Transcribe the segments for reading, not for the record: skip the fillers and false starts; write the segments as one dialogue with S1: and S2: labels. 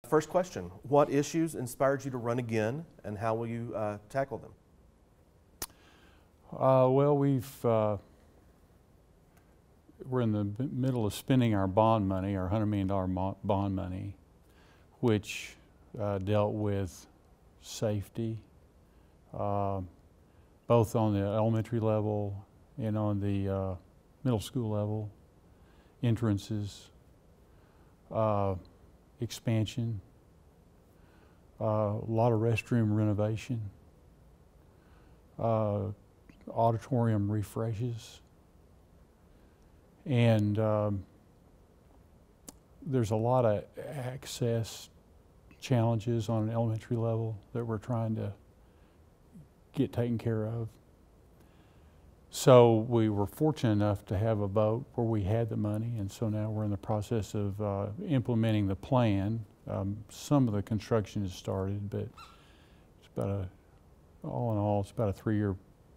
S1: First question, what issues inspired you to run again, and how will you tackle them?
S2: Well, we're in the middle of spending our bond money, our $100 million bond money, which dealt with safety, both on the elementary level and on the middle school level, entrances, expansion, a lot of restroom renovation, auditorium refreshes, and there's a lot of access challenges on an elementary level that we're trying to get taken care of. So we were fortunate enough to have a vote where we had the money, and so now we're in the process of implementing the plan. Some of the construction has started, but it's about all in all, it's about a 3-year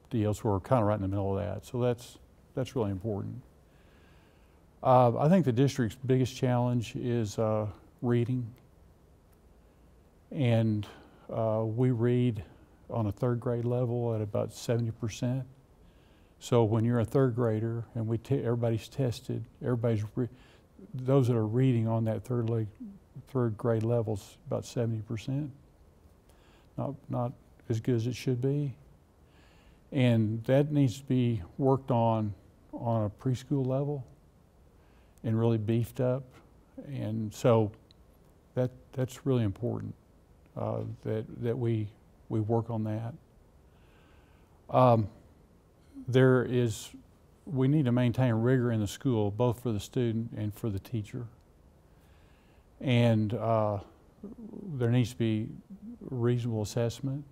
S2: deal, so we're kind of right in the middle of that. So that's really important. I think the district's biggest challenge is reading. And we read on a 3rd grade level at about 70%. So when you're a 3rd grader and everybody's tested, those that are reading on that 3rd grade level is about 70%. Not as good as it should be. And that needs to be worked on a preschool level and really beefed up. And so that's really important, that we work on that. We need to maintain rigor in the school, both for the student and for the teacher. And there needs to be reasonable assessment,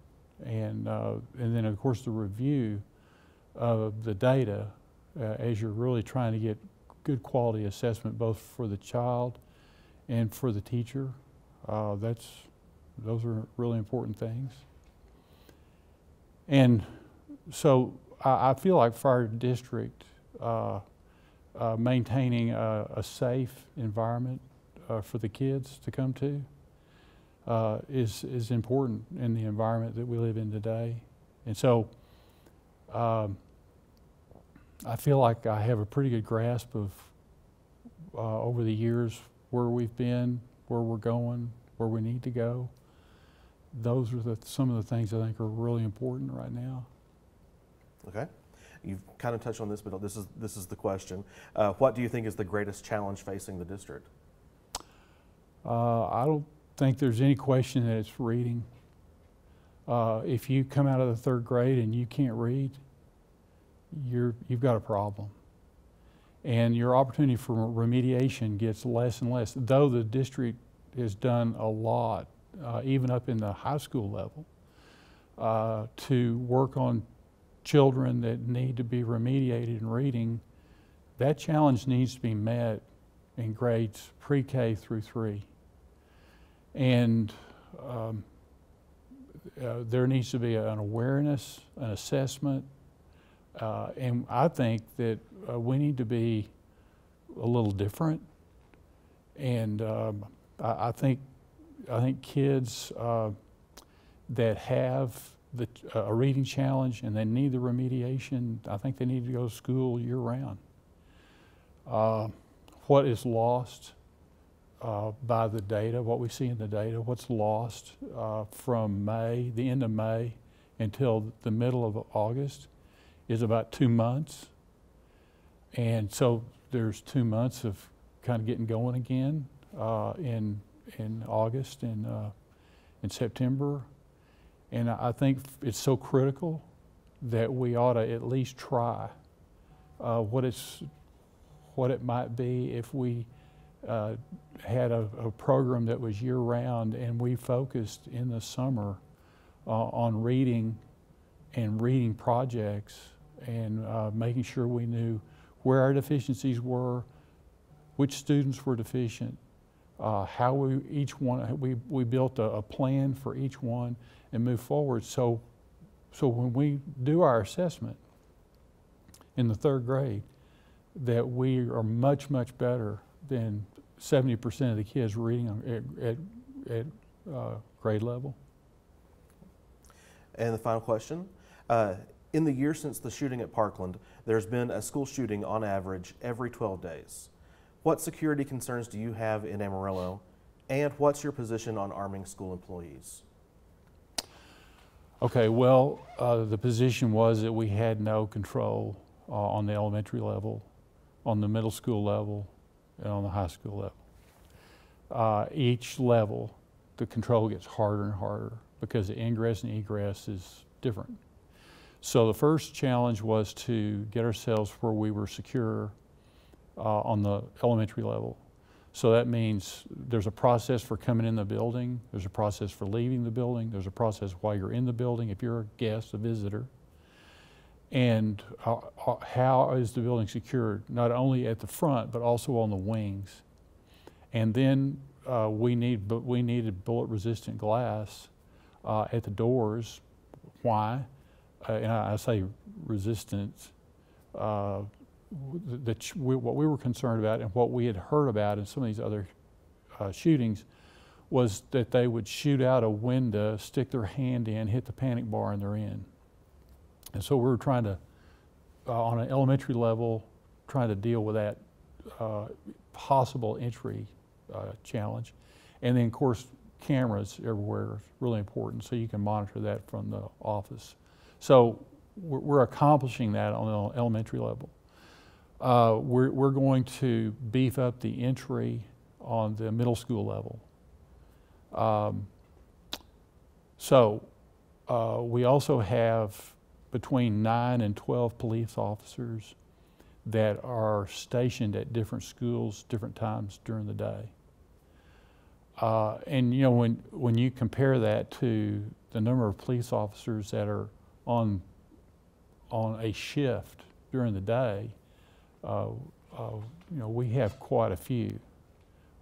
S2: and then of course the review of the data as you're really trying to get good quality assessment both for the child and for the teacher. Those are really important things. And so I feel like for our district, maintaining a safe environment for the kids to come to is important in the environment that we live in today. And so I feel like I have a pretty good grasp of over the years where we've been, where we're going, where we need to go. Those are some of the things I think are really important right now.
S1: Okay. You've kind of touched on this, but this is the question. What do you think is the greatest challenge facing the district?
S2: I don't think there's any question that it's reading. If you come out of the 3rd grade and you can't read, you've got a problem. And your opportunity for remediation gets less and less, though the district has done a lot, even up in the high school level, to work on children that need to be remediated in reading. That challenge needs to be met in grades pre-K through 3. And there needs to be an awareness, an assessment, and I think that we need to be a little different. And I think kids that have a reading challenge and they need the remediation, I think they need to go to school year-round. What is lost by the data, what we see in the data, what's lost from the end of May until the middle of August is about 2 months. And so there's 2 months of kind of getting going again in August and in September. And I think it's so critical that we ought to at least try what it might be if we had a program that was year-round and we focused in the summer on reading and reading projects and making sure we knew where our deficiencies were, which students were deficient, how we built a plan for each one and move forward. So when we do our assessment in the 3rd grade, that we are much, much better than 70% of the kids reading at grade level.
S1: And the final question, in the year since the shooting at Parkland, there's been a school shooting on average every 12 days. What security concerns do you have in Amarillo, and what's your position on arming school employees?
S2: Okay, well, the position was that we had no control on the elementary level, on the middle school level, and on the high school level. Each level, the control gets harder and harder because the ingress and egress is different. So the first challenge was to get ourselves where we were secure on the elementary level. So that means there's a process for coming in the building, there's a process for leaving the building, there's a process while you're in the building if you're a guest, a visitor. And how is the building secured, not only at the front, but also on the wings. And then we needed bullet-resistant glass at the doors. Why? And I say resistance. What we were concerned about and what we had heard about in some of these other shootings was that they would shoot out a window, stick their hand in, hit the panic bar, and they're in. And so we were trying to, on an elementary level, trying to deal with that possible entry challenge. And then, of course, cameras everywhere is really important, so you can monitor that from the office. So we're accomplishing that on the elementary level. We're going to beef up the entry on the middle school level. We also have between 9 and 12 police officers that are stationed at different schools, different times during the day. And you know, when you compare that to the number of police officers that are on a shift during the day, you know, we have quite a few.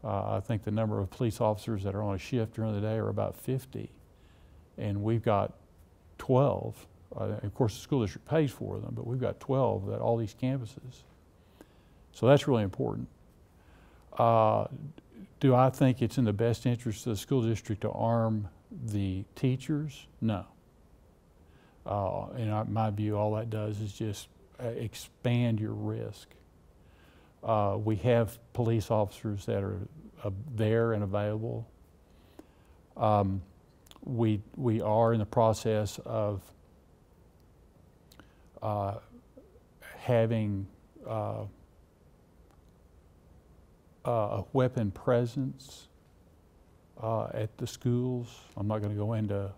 S2: I think the number of police officers that are on a shift during the day are about 50, and we've got 12. Of course, the school district pays for them, but we've got 12 at all these campuses. So that's really important. Do I think it's in the best interest of the school district to arm the teachers? No. In my view, all that does is just expand your risk. We have police officers that are there and available. We are in the process of having a weapon presence at the schools. I'm not going to go into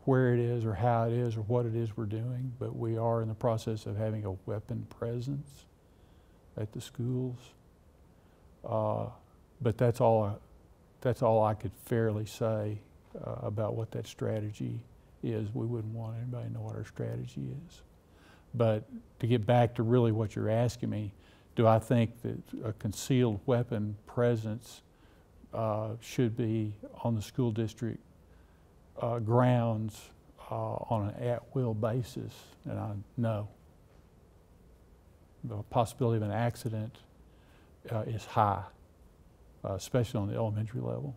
S2: where it is or how it is or what it is we're doing, but we are in the process of having a weapon presence at the schools. But that's all I could fairly say about what that strategy is. We wouldn't want anybody to know what our strategy is. But to get back to really what you're asking me, do I think that a concealed weapon presence should be on the school district grounds on an at-will basis? And no. The possibility of an accident is high, especially on the elementary level.